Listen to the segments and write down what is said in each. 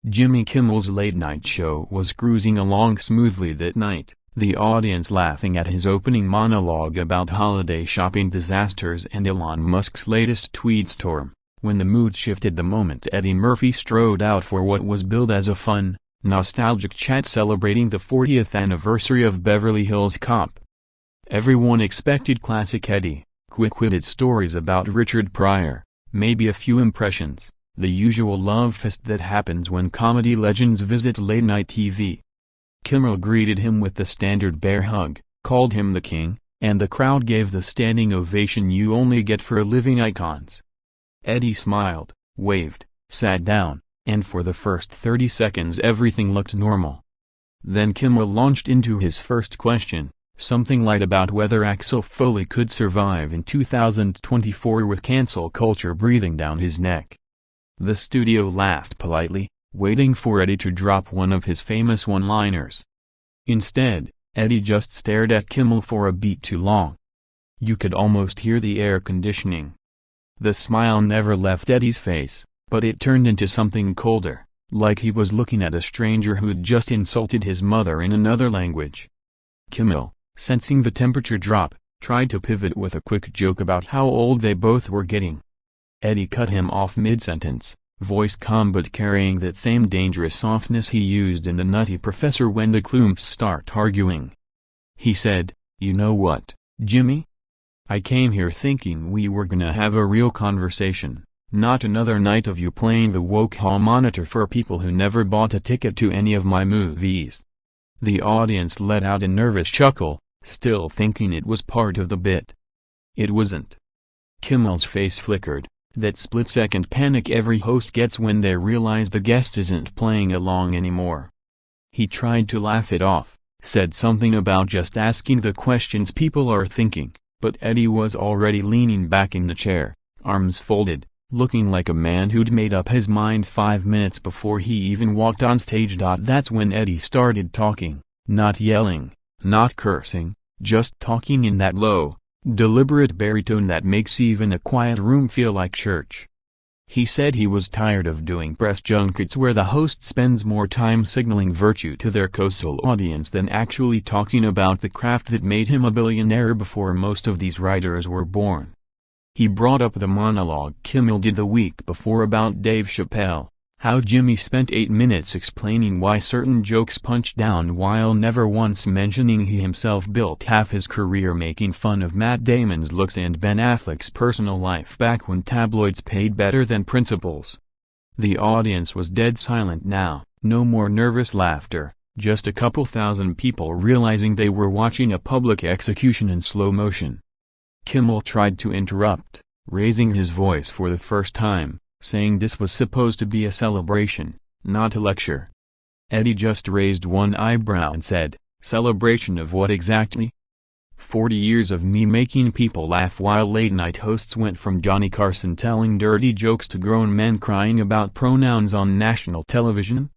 Jimmy Kimmel's late-night show was cruising along smoothly that night, the audience laughing at his opening monologue about holiday shopping disasters and Elon Musk's latest tweet storm, when the mood shifted the moment Eddie Murphy strode out for what was billed as a fun, nostalgic chat celebrating the 40th anniversary of Beverly Hills Cop. Everyone expected classic Eddie, quick-witted stories about Richard Pryor, maybe a few impressions, the usual love fest that happens when comedy legends visit late-night TV. Kimmel greeted him with the standard bear hug, called him the king, and the crowd gave the standing ovation you only get for living icons. Eddie smiled, waved, sat down, and for the first 30 seconds everything looked normal. Then Kimmel launched into his first question, something light about whether Axel Foley could survive in 2024 with cancel culture breathing down his neck. The studio laughed politely, waiting for Eddie to drop one of his famous one-liners. Instead, Eddie just stared at Kimmel for a beat too long. You could almost hear the air conditioning. The smile never left Eddie's face, but it turned into something colder, like he was looking at a stranger who'd just insulted his mother in another language. Kimmel, sensing the temperature drop, tried to pivot with a quick joke about how old they both were getting. Eddie cut him off mid-sentence, voice calm but carrying that same dangerous softness he used in The Nutty Professor when the Klumps start arguing. He said, "You know what, Jimmy? I came here thinking we were gonna have a real conversation, not another night of you playing the woke hall monitor for people who never bought a ticket to any of my movies." The audience let out a nervous chuckle, still thinking it was part of the bit. It wasn't. Kimmel's face flickered, that split-second panic every host gets when they realize the guest isn't playing along anymore. He tried to laugh it off, said something about just asking the questions people are thinking, but Eddie was already leaning back in the chair, arms folded, looking like a man who'd made up his mind 5 minutes before he even walked on stage. That's when Eddie started talking, not yelling, not cursing, just talking in that low, deliberate baritone that makes even a quiet room feel like church. He said he was tired of doing press junkets where the host spends more time signaling virtue to their coastal audience than actually talking about the craft that made him a billionaire before most of these writers were born. He brought up the monologue Kimmel did the week before about Dave Chappelle, how Jimmy spent 8 minutes explaining why certain jokes punched down while never once mentioning he himself built half his career making fun of Matt Damon's looks and Ben Affleck's personal life back when tabloids paid better than principals. The audience was dead silent now, no more nervous laughter, just a couple thousand people realizing they were watching a public execution in slow motion. Kimmel tried to interrupt, raising his voice for the first time, saying this was supposed to be a celebration, not a lecture. Eddie just raised one eyebrow and said, "Celebration of what exactly?" 40 years of me making people laugh while late-night hosts went from Johnny Carson telling dirty jokes to grown men crying about pronouns on national television?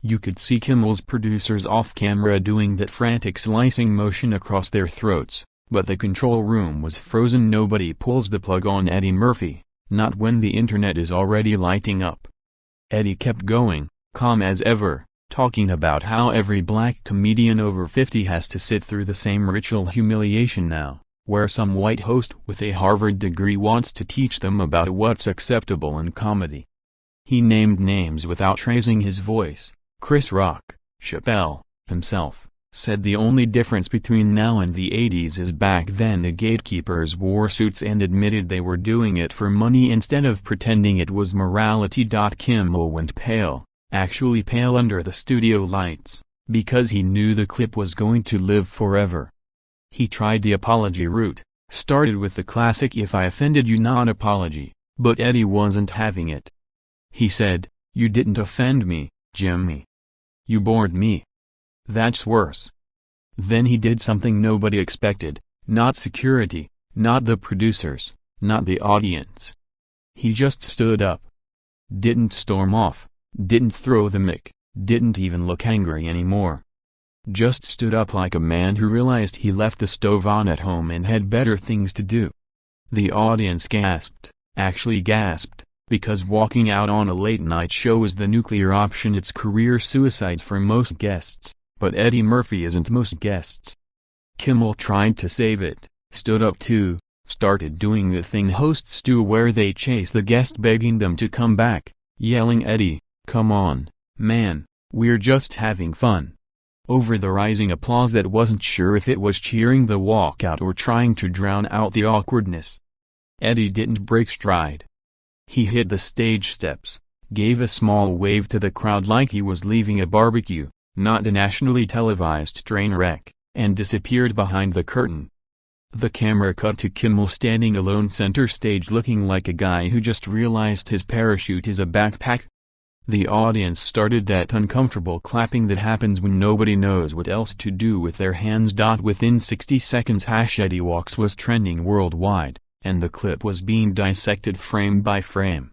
You could see Kimmel's producers off-camera doing that frantic slicing motion across their throats, but the control room was frozen. Nobody pulls the plug on Eddie Murphy. Not when the internet is already lighting up. Eddie kept going, calm as ever, talking about how every black comedian over 50 has to sit through the same ritual humiliation now, where some white host with a Harvard degree wants to teach them about what's acceptable in comedy. He named names without raising his voice: Chris Rock, Chappelle, himself. Said the only difference between now and the 80s is back then the gatekeepers wore suits and admitted they were doing it for money instead of pretending it was morality. Kimmel went pale, actually pale under the studio lights, because he knew the clip was going to live forever. He tried the apology route, started with the classic "if I offended you" non-apology, but Eddie wasn't having it. He said, "You didn't offend me, Jimmy. You bored me. That's worse." Then he did something nobody expected, not security, not the producers, not the audience. He just stood up. Didn't storm off, didn't throw the mic, didn't even look angry anymore. Just stood up like a man who realized he left the stove on at home and had better things to do. The audience gasped, actually gasped, Because walking out on a late-night show is the nuclear option. It's career suicide for most guests, but Eddie Murphy isn't most guests. Kimmel tried to save it, stood up too, started doing the thing hosts do where they chase the guest begging them to come back, yelling, "Eddie, come on, man, we're just having fun." Over the rising applause that wasn't sure if it was cheering the walkout or trying to drown out the awkwardness. Eddie didn't break stride. He hit the stage steps, gave a small wave to the crowd like he was leaving a barbecue, not a nationally televised train wreck, and disappeared behind the curtain. The camera cut to Kimmel standing alone center stage looking like a guy who just realized his parachute is a backpack. The audience started that uncomfortable clapping that happens when nobody knows what else to do with their hands. Within 60 seconds #Eddie Walks was trending worldwide, and the clip was being dissected frame by frame.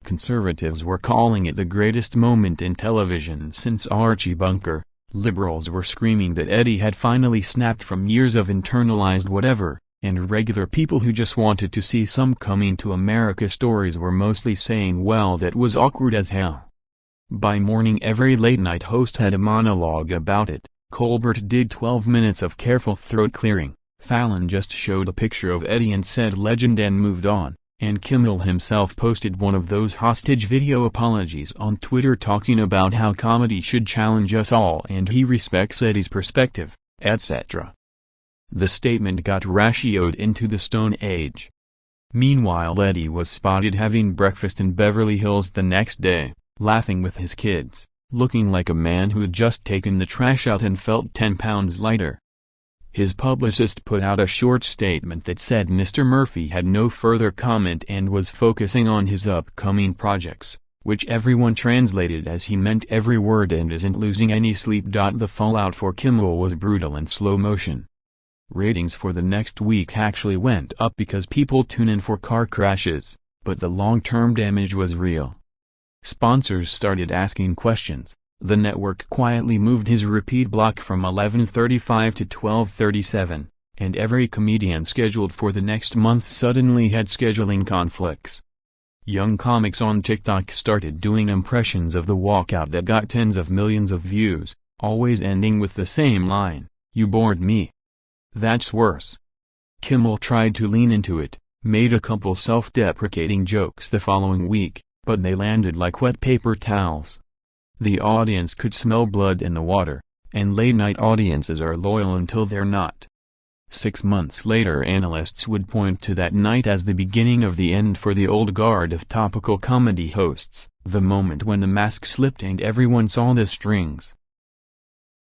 Conservatives were calling it the greatest moment in television since Archie Bunker. Liberals were screaming that Eddie had finally snapped from years of internalized whatever, and regular people who just wanted to see some coming to America stories were mostly saying, well, that was awkward as hell. By morning every late-night host had a monologue about it. Colbert did 12 minutes of careful throat clearing, Fallon just showed a picture of Eddie and said legend and moved on, and Kimmel himself posted one of those hostage video apologies on Twitter talking about how comedy should challenge us all and he respects Eddie's perspective, etc. The statement got ratioed into the Stone Age. Meanwhile, Eddie was spotted having breakfast in Beverly Hills the next day, laughing with his kids, looking like a man who'd just taken the trash out and felt 10 pounds lighter. His publicist put out a short statement that said Mr. Murphy had no further comment and was focusing on his upcoming projects, which everyone translated as he meant every word and isn't losing any sleep. The fallout for Kimmel was brutal and slow motion. Ratings for the next week actually went up because people tune in for car crashes, but the long-term damage was real. Sponsors started asking questions. The network quietly moved his repeat block from 11:35 to 12:37, and every comedian scheduled for the next month suddenly had scheduling conflicts. Young comics on TikTok started doing impressions of the walkout that got tens of millions of views, always ending with the same line, "You bored me." That's worse. Kimmel tried to lean into it, made a couple self-deprecating jokes the following week, but they landed like wet paper towels. The audience could smell blood in the water, and late-night audiences are loyal until they're not. 6 months later, analysts would point to that night as the beginning of the end for the old guard of topical comedy hosts, the moment when the mask slipped and everyone saw the strings.